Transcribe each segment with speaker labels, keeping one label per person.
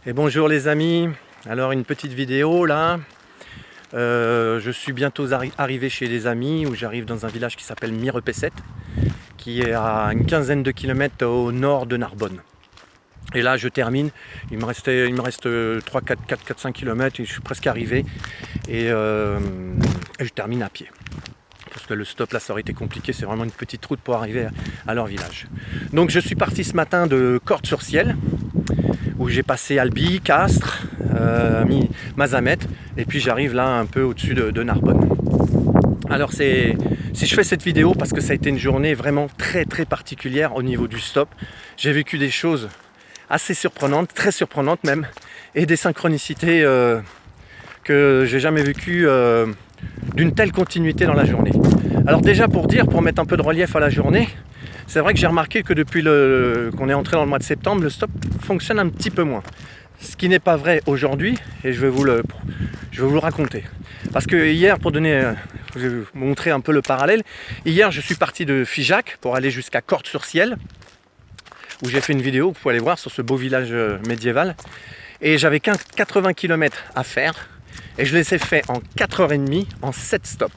Speaker 1: Et bonjour les amis, alors une petite vidéo là, je suis bientôt arrivé chez des amis où j'arrive dans un village qui s'appelle Mirepesset, qui est à une quinzaine de kilomètres au nord de Narbonne. Et là je termine, il me reste 3-4-5 km et je suis presque arrivé et je termine à pied. Parce que le stop là ça aurait été compliqué, c'est vraiment une petite route pour arriver à leur village. Donc je suis parti ce matin de Cordes-sur-Ciel, où j'ai passé Albi, Castres, Mazamet, et puis j'arrive là un peu au-dessus de Narbonne. Alors si je fais cette vidéo parce que ça a été une journée vraiment très particulière au niveau du stop. J'ai vécu des choses assez surprenantes, très surprenantes même, et des synchronicités que j'ai jamais vécues d'une telle continuité dans la journée. Alors déjà pour mettre un peu de relief à la journée, c'est vrai que j'ai remarqué que depuis qu'on est entré dans le mois de septembre, le stop fonctionne un petit peu moins. Ce qui n'est pas vrai aujourd'hui, et je vais vous le raconter. Parce que hier, pour vous montrer un peu le parallèle, hier je suis parti de Figeac pour aller jusqu'à Cordes-sur-Ciel, où j'ai fait une vidéo, vous pouvez aller voir, sur ce beau village médiéval. Et j'avais 80 km à faire, et je les ai fait en 4h30, en 7 stops.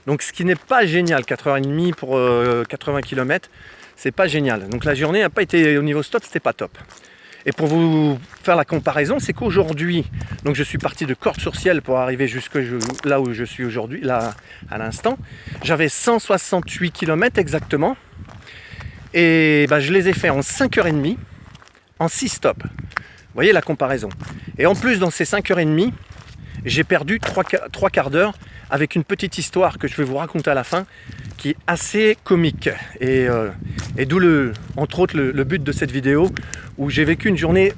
Speaker 1: Donc ce qui n'est pas génial, 4h30 pour 80 km, c'est pas génial. Donc la journée n'a pas été, au niveau stop, c'était pas top. Et pour vous faire la comparaison, c'est qu'aujourd'hui, donc je suis parti de Cordes-sur-Ciel pour arriver jusque là où je suis aujourd'hui, là à l'instant. J'avais 168 km exactement. Et je les ai fait en 5h30, en 6 stops. Vous voyez la comparaison. Et en plus, dans ces 5h30, j'ai perdu 3 quarts d'heure avec une petite histoire que je vais vous raconter à la fin, qui est assez comique. Et d'où entre autres le but de cette vidéo, où j'ai vécu une journée,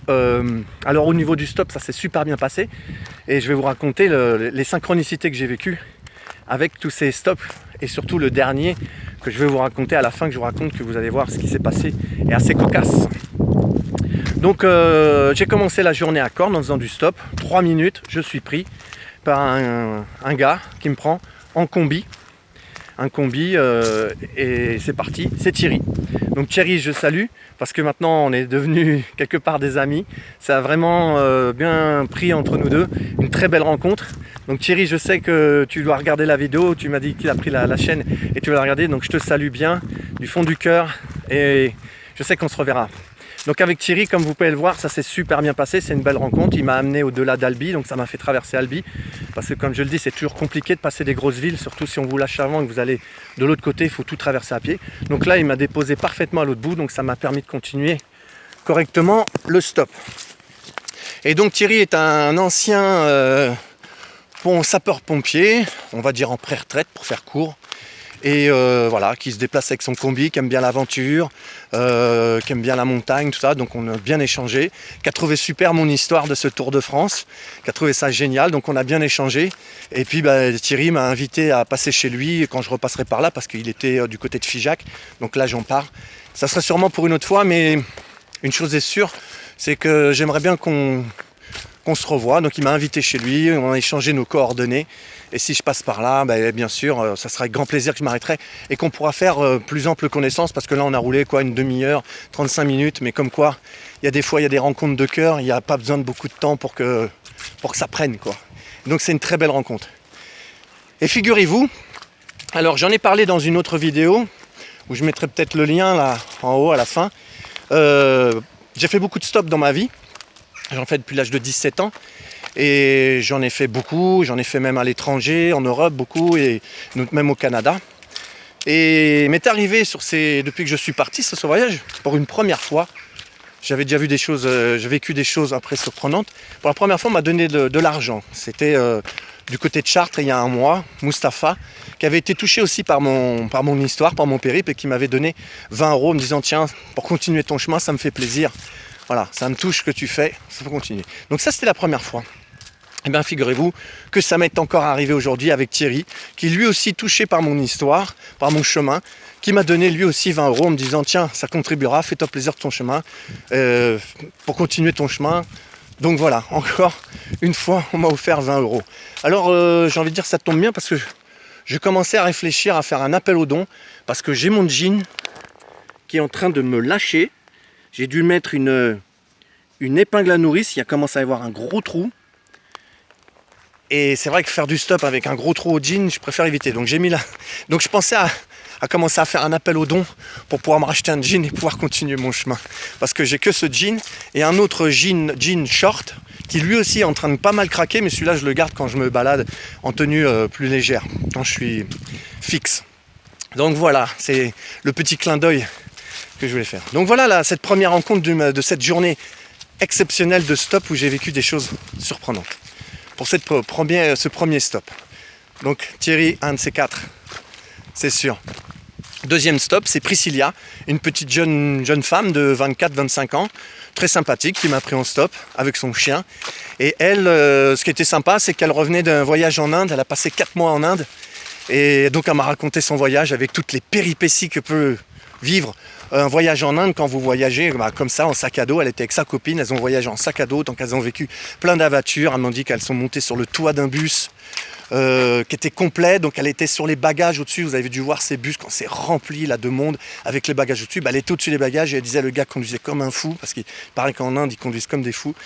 Speaker 1: alors au niveau du stop, ça s'est super bien passé, et je vais vous raconter les synchronicités que j'ai vécues avec tous ces stops, et surtout le dernier que je vais vous raconter à la fin, que je vous raconte, que vous allez voir ce qui s'est passé, est assez cocasse. Donc j'ai commencé la journée à Cordes en faisant du stop, 3 minutes, je suis pris par un gars qui me prend en combi. Un combi et c'est parti, c'est Thierry. Donc Thierry, je salue parce que maintenant on est devenus quelque part des amis. Ça a vraiment bien pris entre nous deux, une très belle rencontre. Donc Thierry, je sais que tu dois regarder la vidéo, tu m'as dit qu'il a pris la chaîne et tu vas la regarder, donc je te salue bien du fond du cœur et je sais qu'on se reverra. Donc avec Thierry, comme vous pouvez le voir, ça s'est super bien passé, c'est une belle rencontre. Il m'a amené au-delà d'Albi, donc ça m'a fait traverser Albi. Parce que comme je le dis, c'est toujours compliqué de passer des grosses villes, surtout si on vous lâche avant et que vous allez de l'autre côté, il faut tout traverser à pied. Donc là, il m'a déposé parfaitement à l'autre bout, donc ça m'a permis de continuer correctement le stop. Et donc Thierry est un ancien sapeur-pompier, on va dire en pré-retraite pour faire court. Et voilà, qui se déplace avec son combi, qui aime bien l'aventure, qui aime bien la montagne, tout ça, donc on a bien échangé, qui a trouvé super mon histoire de ce Tour de France, qui a trouvé ça génial, donc on a bien échangé. Et puis Thierry m'a invité à passer chez lui quand je repasserai par là, parce qu'il était du côté de Figeac, donc là j'en pars. Ça serait sûrement pour une autre fois, mais une chose est sûre, c'est que j'aimerais bien qu'on se revoie, donc il m'a invité chez lui, on a échangé nos coordonnées. Et si je passe par là, bien sûr, ça sera avec grand plaisir que je m'arrêterai et qu'on pourra faire plus ample connaissance, parce que là on a roulé une demi-heure, 35 minutes, mais comme quoi, il y a des fois, il y a des rencontres de cœur, il n'y a pas besoin de beaucoup de temps pour que ça prenne, quoi. Donc c'est une très belle rencontre. Et figurez-vous, alors j'en ai parlé dans une autre vidéo, où je mettrai peut-être le lien là, en haut à la fin. J'ai fait beaucoup de stops dans ma vie, j'en fais depuis l'âge de 17 ans. Et j'en ai fait beaucoup, j'en ai fait même à l'étranger, en Europe beaucoup, et même au Canada. Et m'est arrivé depuis que je suis parti sur ce voyage, pour une première fois, j'avais déjà vu des choses, j'ai vécu des choses après surprenantes. Pour la première fois, on m'a donné de l'argent. C'était du côté de Chartres, il y a un mois, Mustapha, qui avait été touché aussi par mon histoire, par mon périple, et qui m'avait donné 20 € en me disant « Tiens, pour continuer ton chemin, ça me fait plaisir. Voilà, ça me touche ce que tu fais, ça faut continuer. » Donc ça, c'était la première fois. Et bien figurez-vous que ça m'est encore arrivé aujourd'hui avec Thierry, qui lui aussi touché par mon histoire, par mon chemin, qui m'a donné lui aussi 20 € en me disant « Tiens, ça contribuera, fais-toi plaisir de ton chemin, pour continuer ton chemin. » Donc voilà, encore une fois, on m'a offert 20 €. Alors j'ai envie de dire, ça tombe bien, parce que je commençais à réfléchir à faire un appel aux dons, parce que j'ai mon jean qui est en train de me lâcher. J'ai dû mettre une une épingle à nourrice, il commence à y avoir un gros trou. Et c'est vrai que faire du stop avec un gros trou au jean, je préfère éviter. Donc j'ai mis là. Donc je pensais à commencer à faire un appel aux dons pour pouvoir me racheter un jean et pouvoir continuer mon chemin. Parce que j'ai que ce jean et un autre jean short qui lui aussi est en train de pas mal craquer, mais celui-là je le garde quand je me balade en tenue plus légère, quand je suis fixe. Donc voilà, c'est le petit clin d'œil que je voulais faire. Donc voilà là, cette première rencontre de cette journée exceptionnelle de stop où j'ai vécu des choses surprenantes. Pour ce premier stop. Donc Thierry, un de ces quatre, c'est sûr. Deuxième stop, c'est Priscilla, une petite jeune femme de 24-25 ans, très sympathique, qui m'a pris en stop avec son chien. Et elle, ce qui était sympa, c'est qu'elle revenait d'un voyage en Inde, elle a passé 4 mois en Inde. Et donc elle m'a raconté son voyage avec toutes les péripéties que peut vivre un voyage en Inde quand vous voyagez comme ça en sac à dos. Elle était avec sa copine, elles ont voyagé en sac à dos, donc elles ont vécu plein d'aventures. Elles m'ont dit qu'elles sont montées sur le toit d'un bus qui était complet, donc elle était sur les bagages au-dessus. Vous avez dû voir ces bus quand c'est rempli là de monde avec les bagages au-dessus. Elle était au-dessus des bagages et elle disait le gars conduisait comme un fou, parce qu'il paraît qu'en Inde ils conduisent comme des fous.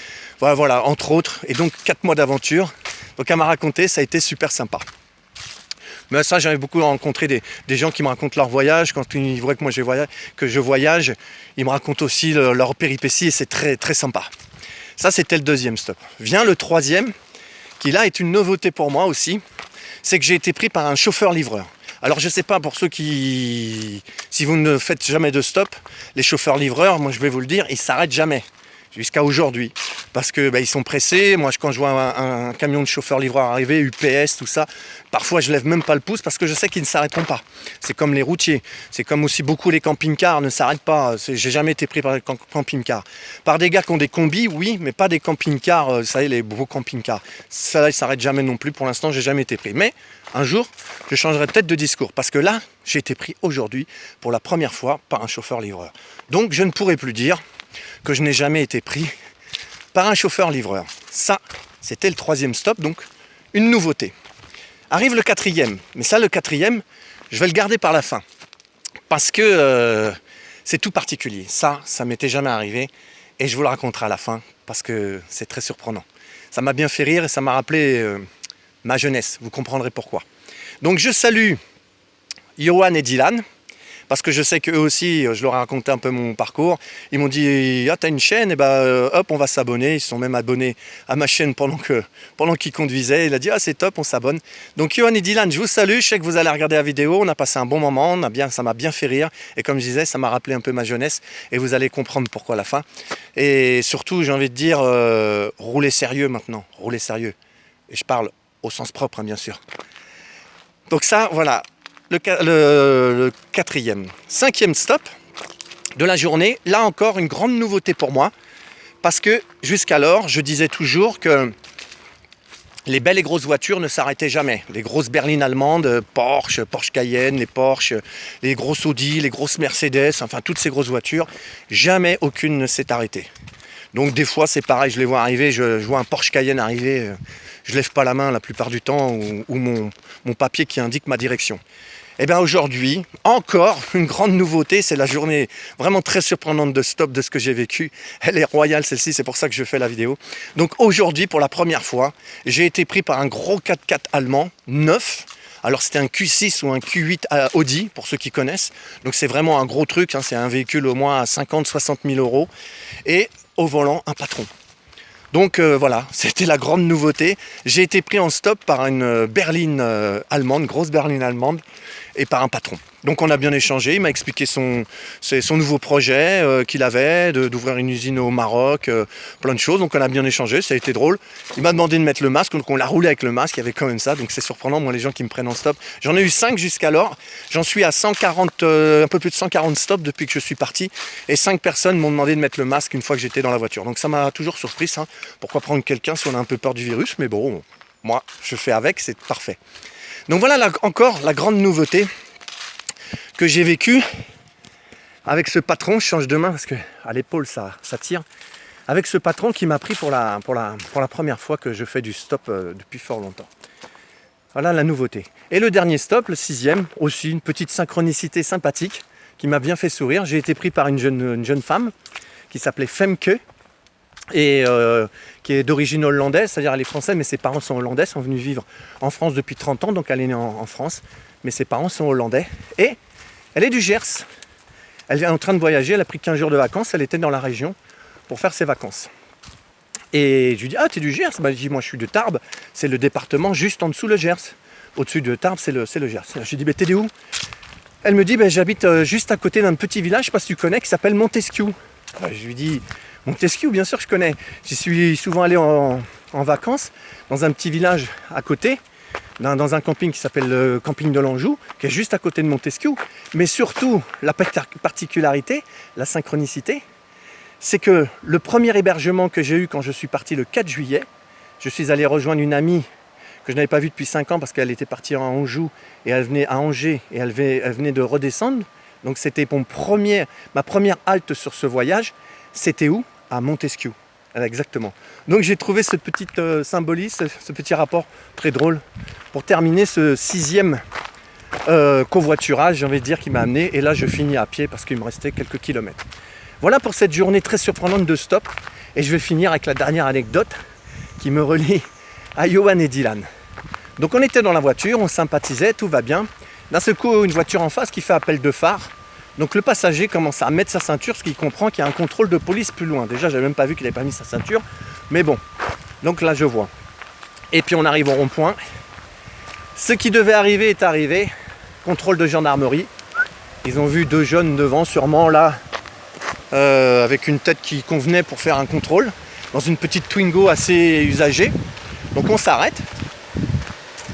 Speaker 1: Voilà, entre autres. Et donc 4 mois d'aventure. Donc elle m'a raconté, ça a été super sympa. Mais ça, j'avais beaucoup rencontré des gens qui me racontent leur voyage. Quand ils voient que moi je voyage, ils me racontent aussi leurs péripéties et c'est très, très sympa. Ça, c'était le deuxième stop. Vient le troisième, qui là est une nouveauté pour moi aussi. C'est que j'ai été pris par un chauffeur-livreur. Alors je ne sais pas pour ceux si vous ne faites jamais de stop, les chauffeurs-livreurs, moi je vais vous le dire, ils ne s'arrêtent jamais. Jusqu'à aujourd'hui, parce que ils sont pressés. Moi, quand je vois un camion de chauffeur-livreur arriver, UPS, tout ça, parfois je lève même pas le pouce parce que je sais qu'ils ne s'arrêteront pas. C'est comme les routiers, c'est comme aussi beaucoup les camping-cars ne s'arrêtent pas. J'ai jamais été pris par des camping-cars. Par des gars qui ont des combis, oui, mais pas des camping-cars, vous savez, les beaux camping-cars. Ça là, ils s'arrêtent jamais non plus. Pour l'instant, j'ai jamais été pris. Mais un jour, je changerai peut-être de discours parce que là, j'ai été pris aujourd'hui pour la première fois par un chauffeur-livreur. Donc, je ne pourrai plus dire que je n'ai jamais été pris par un chauffeur-livreur. Ça, c'était le troisième stop, donc une nouveauté. Arrive le quatrième, mais ça, le quatrième, je vais le garder par la fin. Parce que c'est tout particulier. Ça m'était jamais arrivé et je vous le raconterai à la fin parce que c'est très surprenant. Ça m'a bien fait rire et ça m'a rappelé ma jeunesse, vous comprendrez pourquoi. Donc je salue Johan et Dylan, parce que je sais qu'eux aussi, je leur ai raconté un peu mon parcours. Ils m'ont dit, ah t'as une chaîne, et hop, on va s'abonner. Ils se sont même abonnés à ma chaîne pendant qu'ils conduisaient. Il a dit, ah c'est top, on s'abonne. Donc Johan et Dylan, je vous salue, je sais que vous allez regarder la vidéo, on a passé un bon moment, ça m'a bien fait rire. Et comme je disais, ça m'a rappelé un peu ma jeunesse, et vous allez comprendre pourquoi à la fin. Et surtout, j'ai envie de dire, roulez sérieux maintenant, roulez sérieux. Et je parle au sens propre, hein, bien sûr. Donc ça, voilà. Le quatrième. Cinquième stop de la journée, là encore une grande nouveauté pour moi, parce que jusqu'alors, je disais toujours que les belles et grosses voitures ne s'arrêtaient jamais. Les grosses berlines allemandes, Porsche Cayenne, les Porsche, les grosses Audi, les grosses Mercedes, enfin toutes ces grosses voitures, jamais aucune ne s'est arrêtée. Donc des fois c'est pareil, je les vois arriver, je vois un Porsche Cayenne arriver, je lève pas la main la plupart du temps, ou mon papier qui indique ma direction. Et bien aujourd'hui, encore une grande nouveauté, c'est la journée vraiment très surprenante de stop de ce que j'ai vécu. Elle est royale celle-ci, c'est pour ça que je fais la vidéo. Donc aujourd'hui, pour la première fois, j'ai été pris par un gros 4x4 allemand, neuf. Alors c'était un Q6 ou un Q8 à Audi, pour ceux qui connaissent. Donc c'est vraiment un gros truc, hein, c'est un véhicule au moins à 50-60 000 euros. Et au volant, un patron. Donc voilà, c'était la grande nouveauté. J'ai été pris en stop par une berline allemande, grosse berline allemande, et par un patron. Donc on a bien échangé, il m'a expliqué son nouveau projet qu'il avait, d'ouvrir une usine au Maroc, plein de choses. Donc on a bien échangé, ça a été drôle. Il m'a demandé de mettre le masque, donc on l'a roulé avec le masque, il y avait quand même ça. Donc c'est surprenant, moi les gens qui me prennent en stop. J'en ai eu 5 jusqu'alors, j'en suis à 140, un peu plus de 140 stops depuis que je suis parti. Et 5 personnes m'ont demandé de mettre le masque une fois que j'étais dans la voiture. Donc ça m'a toujours surpris, ça. Pourquoi prendre quelqu'un si on a un peu peur du virus? Mais bon, moi je fais avec, c'est parfait. Donc voilà encore la grande nouveauté que j'ai vécue avec ce patron. Je change de main parce qu'à l'épaule ça tire. Avec ce patron qui m'a pris pour la première fois que je fais du stop depuis fort longtemps. Voilà la nouveauté. Et le dernier stop, le 6e, aussi une petite synchronicité sympathique qui m'a bien fait sourire. J'ai été pris par une jeune femme qui s'appelait Femke. et qui est d'origine hollandaise, c'est-à-dire elle est française, mais ses parents sont hollandais, sont venus vivre en France depuis 30 ans, donc elle est née en France, mais ses parents sont hollandais. Et elle est du Gers. Elle est en train de voyager, elle a pris 15 jours de vacances, elle était dans la région pour faire ses vacances. Et je lui dis, ah, t'es du Gers? Bah, je dis, moi je suis de Tarbes, c'est le département juste en dessous le Gers. Au-dessus de Tarbes, c'est le Gers. Je lui dis, bah, t'es de où? Elle me dit, bah, j'habite juste à côté d'un petit village, je sais pas si tu connais, qui s'appelle Montesquieu. Bah, je lui dis, Montesquieu, bien sûr je connais. J'y suis souvent allé en vacances dans un petit village à côté, dans un camping qui s'appelle le camping de l'Anjou, qui est juste à côté de Montesquieu. Mais surtout, la particularité, la synchronicité, c'est que le premier hébergement que j'ai eu quand je suis parti le 4 juillet, je suis allé rejoindre une amie que je n'avais pas vue depuis 5 ans parce qu'elle était partie à Anjou et elle venait à Angers et elle venait de redescendre. Donc c'était ma première halte sur ce voyage. C'était où? À Montesquieu. Exactement. Donc j'ai trouvé ce petit symbolisme, ce petit rapport très drôle pour terminer ce 6e covoiturage, j'ai envie de dire, qui m'a amené. Et là je finis à pied parce qu'il me restait quelques kilomètres. Voilà pour cette journée très surprenante de stop. Et je vais finir avec la dernière anecdote qui me relie à Johan et Dylan. Donc on était dans la voiture, on sympathisait, tout va bien. D'un seul coup, une voiture en face qui fait appel de phare. Donc le passager commence à mettre sa ceinture, parce qu'il comprend qu'il y a un contrôle de police plus loin. Déjà, j'avais même pas vu qu'il n'avait pas mis sa ceinture. Mais bon, donc là je vois. Et puis on arrive au rond-point. Ce qui devait arriver est arrivé. Contrôle de gendarmerie. Ils ont vu 2 jeunes devant, sûrement là, avec une tête qui convenait pour faire un contrôle, dans une petite Twingo assez usagée. Donc on s'arrête.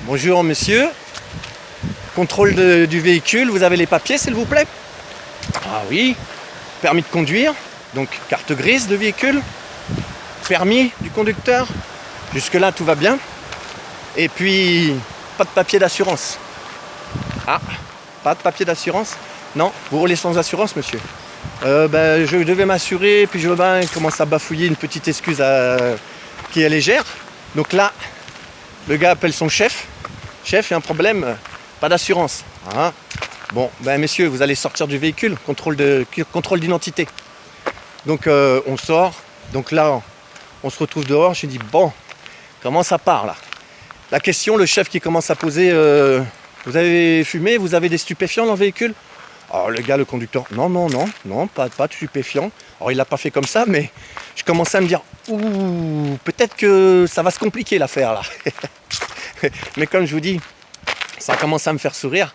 Speaker 1: Bonjour monsieur, contrôle du véhicule, vous avez les papiers s'il vous plaît? Ah oui, permis de conduire, donc carte grise de véhicule, permis du conducteur, jusque là tout va bien. Et puis, pas de papier d'assurance. Ah, pas de papier d'assurance? Non, vous roulez sans assurance monsieur? Je devais m'assurer, puis Jovan commence à bafouiller une petite excuse qui est légère. Donc là, le gars appelle son chef. Chef, il y a un problème, pas d'assurance. Ah. Bon, messieurs, vous allez sortir du véhicule, contrôle d'identité. Donc on sort, donc là, on se retrouve dehors. Je dis, bon, comment ça part là? La question, le chef qui commence à poser, vous avez fumé, vous avez des stupéfiants dans le véhicule? Alors le gars, le conducteur, non, pas de stupéfiants. Alors il l'a pas fait comme ça, mais je commençais à me dire, ouh, peut-être que ça va se compliquer l'affaire là. Mais comme je vous dis, ça commence à me faire sourire.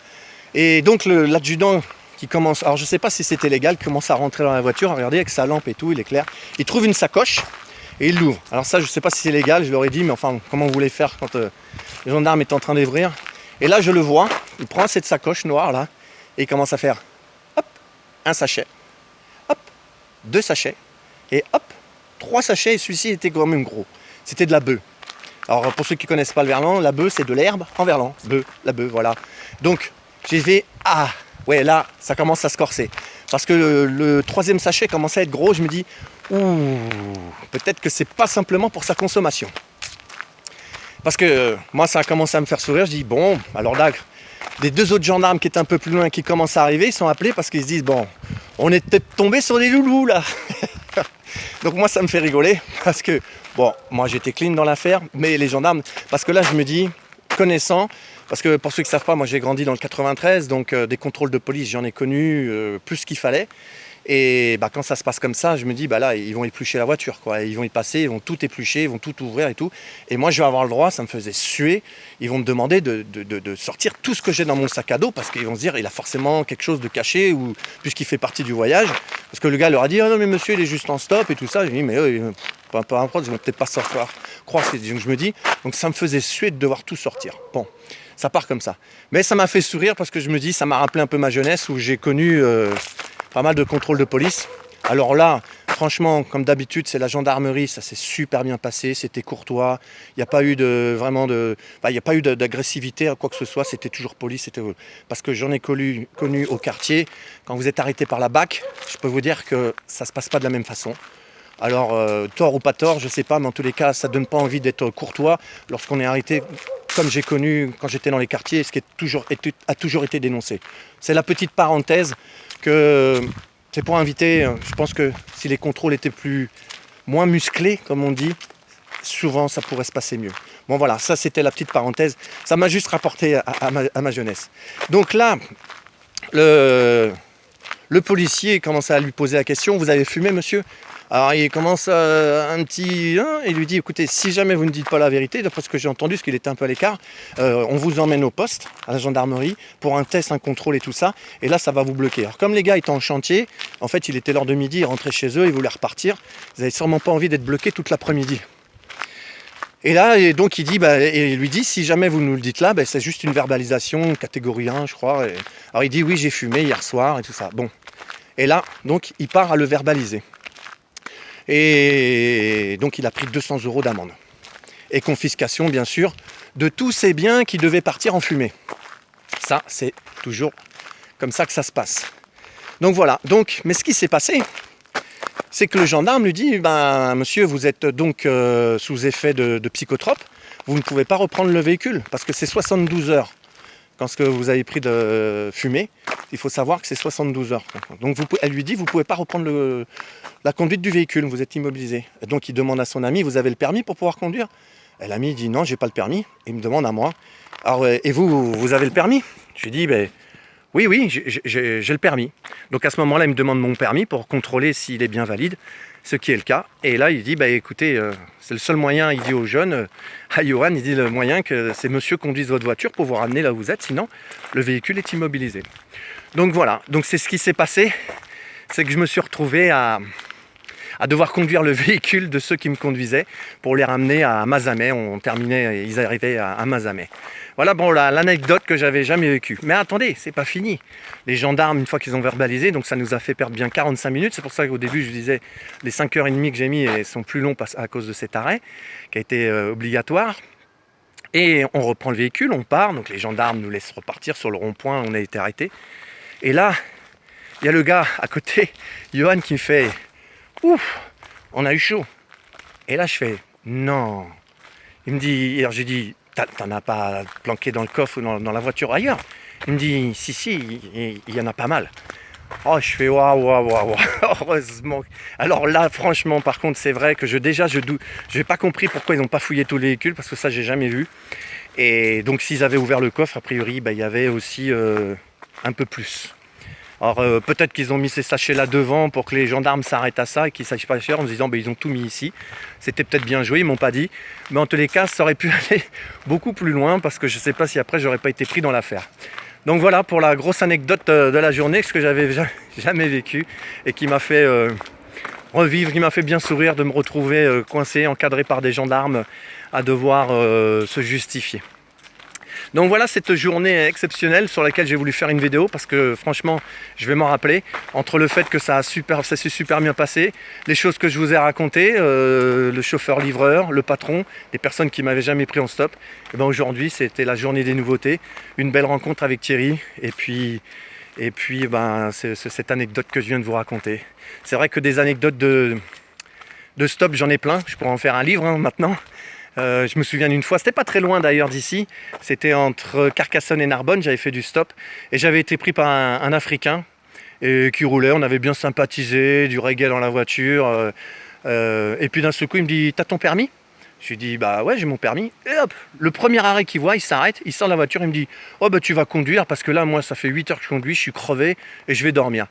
Speaker 1: Et donc l'adjudant qui commence, alors je sais pas si c'était légal, commence à rentrer dans la voiture, à regarder avec sa lampe et tout, il éclaire. Il trouve une sacoche et il l'ouvre. Alors ça, je sais pas si c'est légal, je leur ai dit, mais enfin, comment vous voulez faire quand le gendarme est en train d'ouvrir? Et là, je le vois, il prend cette sacoche noire là, et il commence à faire, hop, un sachet, hop, 2 sachets, et hop, 3 sachets, et celui-ci était quand même gros. C'était de la bœuf. Alors pour ceux qui ne connaissent pas le verlan, la bœuf c'est de l'herbe en verlan, la bœuf, voilà. Donc j'ai fait, ah, ouais là ça commence à se corser. Parce que le 3e sachet commence à être gros, je me dis, ouh, peut-être que c'est pas simplement pour sa consommation. Parce que moi ça a commencé à me faire sourire, je dis, bon, alors là, les 2 autres gendarmes qui étaient un peu plus loin, qui commencent à arriver, ils sont appelés parce qu'ils se disent, bon, on est peut-être tombé sur des loulous là. Donc moi ça me fait rigoler parce que bon, moi j'étais clean dans l'affaire, mais les gendarmes, parce que là je me dis, connaissant, parce que pour ceux qui ne savent pas, moi j'ai grandi dans le 93, donc des contrôles de police j'en ai connu plus qu'il fallait. Et quand ça se passe comme ça, je me dis, là ils vont éplucher la voiture, quoi. Ils vont y passer, ils vont tout éplucher, ils vont tout ouvrir et tout. Et moi je vais avoir le droit, ça me faisait suer, ils vont me demander de sortir tout ce que j'ai dans mon sac à dos, parce qu'ils vont se dire, il a forcément quelque chose de caché, ou puisqu'il fait partie du voyage. Parce que le gars leur a dit, ah non mais monsieur il est juste en stop et tout ça. Je dis, mais peu importe, ils vont peut-être pas savoir croire ce que je me dis. Donc ça me faisait suer de devoir tout sortir. Bon, ça part comme ça. Mais ça m'a fait sourire parce que je me dis, ça m'a rappelé un peu ma jeunesse où j'ai connu pas mal de contrôles de police. Alors là, franchement, comme d'habitude, c'est la gendarmerie, ça s'est super bien passé, c'était courtois, il n'y a pas eu d'agressivité à quoi que ce soit, c'était toujours police, parce que j'en ai connu au quartier, quand vous êtes arrêté par la BAC, je peux vous dire que ça ne se passe pas de la même façon. Alors, tort ou pas tort, je ne sais pas, mais en tous les cas, ça ne donne pas envie d'être courtois lorsqu'on est arrêté, comme j'ai connu quand j'étais dans les quartiers, ce qui a toujours été dénoncé. C'est la petite parenthèse que c'est pour inviter, je pense que si les contrôles étaient plus moins musclé, comme on dit, souvent ça pourrait se passer mieux. Bon voilà, ça c'était la petite parenthèse. Ça m'a juste rapporté à ma jeunesse. Donc là, le policier commence à lui poser la question, vous avez fumé monsieur? Alors il commence un petit... il lui dit, écoutez, si jamais vous ne dites pas la vérité, d'après ce que j'ai entendu, parce qu'il était un peu à l'écart, on vous emmène au poste, à la gendarmerie, pour un test, un contrôle et tout ça, et là ça va vous bloquer. Alors comme les gars étaient en chantier, en fait il était l'heure de midi, ils rentraient chez eux, ils voulaient repartir, ils n'avaient sûrement pas envie d'être bloqués toute l'après-midi. Et là, et donc il dit, et il lui dit, si jamais vous nous le dites là, c'est juste une verbalisation, catégorie 1 je crois. Alors il dit, oui j'ai fumé hier soir et tout ça. Bon. Et là, donc il part à le verbaliser. Et donc il a pris 200 € d'amende. Et confiscation, bien sûr, de tous ces biens qui devaient partir en fumée. Ça, c'est toujours comme ça que ça se passe. Donc voilà. Donc, mais ce qui s'est passé, c'est que le gendarme lui dit, monsieur, vous êtes donc sous effet de psychotrope, vous ne pouvez pas reprendre le véhicule, parce que c'est 72 heures. Quand ce que vous avez pris de fumée, il faut savoir que c'est 72 heures. Donc elle lui dit, vous ne pouvez pas reprendre la conduite du véhicule, vous êtes immobilisé. Et donc il demande à son ami, vous avez le permis pour pouvoir conduire? Et l'ami dit, non, j'ai pas le permis. Et il me demande à moi, alors, et vous avez le permis? Je lui dis, oui, j'ai le permis. Donc à ce moment-là, il me demande mon permis pour contrôler s'il est bien valide, ce qui est le cas. Et là, il dit, écoutez, c'est le seul moyen, il dit aux jeunes, à Johan, il dit le moyen que c'est monsieur conduise votre voiture pour vous ramener là où vous êtes, sinon le véhicule est immobilisé. Donc voilà, donc c'est ce qui s'est passé, c'est que je me suis retrouvé à devoir conduire le véhicule de ceux qui me conduisaient pour les ramener à Mazamet. On terminait, ils arrivaient à Mazamet. Voilà bon l'anecdote que j'avais jamais vécue. Mais attendez, c'est pas fini. Les gendarmes, une fois qu'ils ont verbalisé, donc ça nous a fait perdre bien 45 minutes. C'est pour ça qu'au début je disais les 5h30 que j'ai mis sont plus longs à cause de cet arrêt qui a été obligatoire. Et on reprend le véhicule, on part, donc les gendarmes nous laissent repartir sur le rond-point, on a été arrêtés. Et là, il y a le gars à côté, Johan, qui me fait « Ouf, on a eu chaud ». Et là je fais « Non ». Il me dit, alors j'ai dit « T'en as pas planqué dans le coffre ou dans la voiture ailleurs ?» Il me dit « Si, il y en a pas mal ». Oh, je fais waouh, heureusement. Alors là, franchement, par contre, c'est vrai que je n'ai pas compris pourquoi ils n'ont pas fouillé tout le véhicule, parce que ça, j'ai jamais vu. Et donc, s'ils avaient ouvert le coffre, a priori, il y avait aussi un peu plus. Alors, peut-être qu'ils ont mis ces sachets là devant pour que les gendarmes s'arrêtent à ça et qu'ils ne sachent pas cher en se disant, ils ont tout mis ici. C'était peut-être bien joué, ils m'ont pas dit. Mais en tous les cas, ça aurait pu aller beaucoup plus loin, parce que je ne sais pas si après, j'aurais pas été pris dans l'affaire. Donc voilà pour la grosse anecdote de la journée, ce que j'avais jamais vécu et qui m'a fait revivre, qui m'a fait bien sourire de me retrouver coincé, encadré par des gendarmes à devoir se justifier. Donc voilà cette journée exceptionnelle sur laquelle j'ai voulu faire une vidéo parce que franchement je vais m'en rappeler entre le fait que ça s'est super bien passé, les choses que je vous ai racontées, le chauffeur-livreur, le patron, les personnes qui m'avaient jamais pris en stop. Et ben aujourd'hui c'était la journée des nouveautés, une belle rencontre avec Thierry et puis c'est cette anecdote que je viens de vous raconter. C'est vrai que des anecdotes de stop j'en ai plein, je pourrais en faire un livre maintenant. Je me souviens d'une fois, c'était pas très loin d'ailleurs d'ici, c'était entre Carcassonne et Narbonne, j'avais fait du stop et j'avais été pris par un Africain qui roulait, on avait bien sympathisé, du reggae dans la voiture et puis d'un seul coup il me dit « T'as ton permis ?» Je lui dis « Bah ouais j'ai mon permis » et hop, le premier arrêt qu'il voit, il s'arrête, il sort de la voiture, il me dit « Oh bah tu vas conduire parce que là moi ça fait 8 heures que je conduis, je suis crevé et je vais dormir ».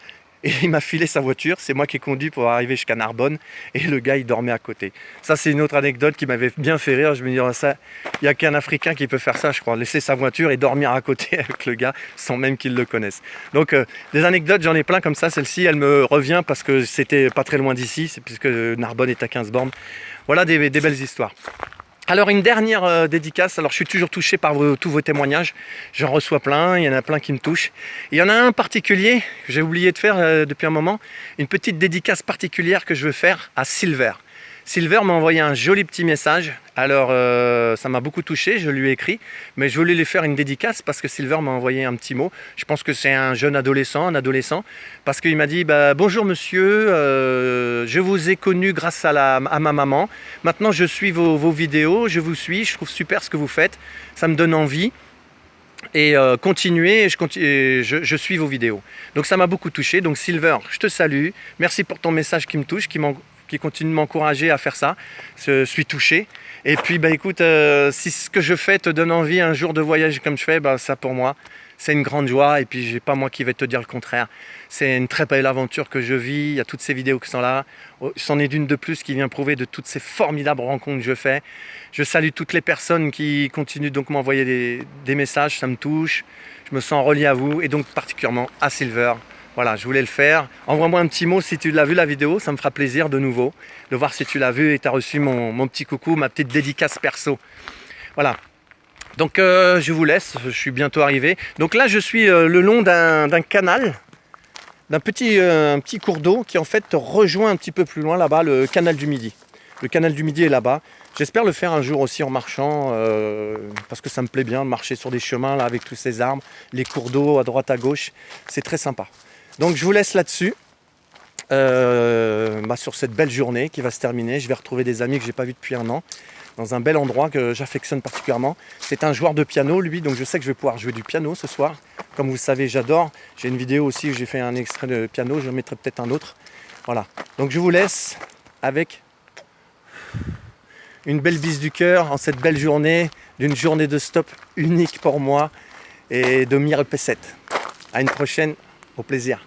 Speaker 1: Et il m'a filé sa voiture, c'est moi qui ai conduit pour arriver jusqu'à Narbonne et le gars il dormait à côté. Ça c'est une autre anecdote qui m'avait bien fait rire, je me dis ça, il n'y a qu'un Africain qui peut faire ça je crois, laisser sa voiture et dormir à côté avec le gars sans même qu'il le connaisse. Donc des anecdotes j'en ai plein comme ça, celle-ci elle me revient parce que c'était pas très loin d'ici, c'est puisque Narbonne est à 15 bornes. Voilà des belles histoires. Alors une dernière dédicace, alors je suis toujours touché par tous vos témoignages, j'en reçois plein, il y en a plein qui me touchent. Il y en a un particulier que j'ai oublié de faire depuis un moment, une petite dédicace particulière que je veux faire à Silver. Silver m'a envoyé un joli petit message, alors ça m'a beaucoup touché, je lui ai écrit, mais je voulais lui faire une dédicace parce que Silver m'a envoyé un petit mot. Je pense que c'est un jeune adolescent, parce qu'il m'a dit bonjour monsieur, je vous ai connu grâce à ma maman, maintenant je suis vos vidéos, je vous suis, je trouve super ce que vous faites, ça me donne envie. Et continuez, je suis vos vidéos. Donc ça m'a beaucoup touché. Donc Silver, je te salue. Merci pour ton message qui me touche, qui qui continue de m'encourager à faire ça. Je suis touché. Et puis bah écoute, si ce que je fais te donne envie un jour de voyager comme je fais, bah ça pour moi, c'est une grande joie. Et puis j'ai pas moi qui vais te dire le contraire. C'est une très belle aventure que je vis. Il y a toutes ces vidéos qui sont là. C'en est d'une de plus qui vient prouver de toutes ces formidables rencontres que je fais. Je salue toutes les personnes qui continuent donc m'envoyer des messages, ça me touche. Je me sens relié à vous et donc particulièrement à Silver. Voilà, je voulais le faire. Envoie-moi un petit mot si tu l'as vu la vidéo, ça me fera plaisir de nouveau de voir si tu l'as vu et tu as reçu mon petit coucou, ma petite dédicace perso. Voilà. Donc je vous laisse, je suis bientôt arrivé. Donc là je suis le long d'un canal, d'un petit cours d'eau qui en fait rejoint un petit peu plus loin là-bas le canal du Midi. Le canal du Midi est là-bas. J'espère le faire un jour aussi en marchant, parce que ça me plaît bien de marcher sur des chemins là avec tous ces arbres, les cours d'eau à droite à gauche, c'est très sympa. Donc je vous laisse là-dessus, sur cette belle journée qui va se terminer. Je vais retrouver des amis que je n'ai pas vus depuis un an, dans un bel endroit que j'affectionne particulièrement. C'est un joueur de piano lui, donc je sais que je vais pouvoir jouer du piano ce soir. Comme vous le savez, j'adore. J'ai une vidéo aussi où j'ai fait un extrait de piano, je mettrai peut-être un autre. Voilà, donc je vous laisse avec une belle bise du cœur en cette belle journée, d'une journée de stop unique pour moi et de Mi Repé 7. À une prochaine, au plaisir.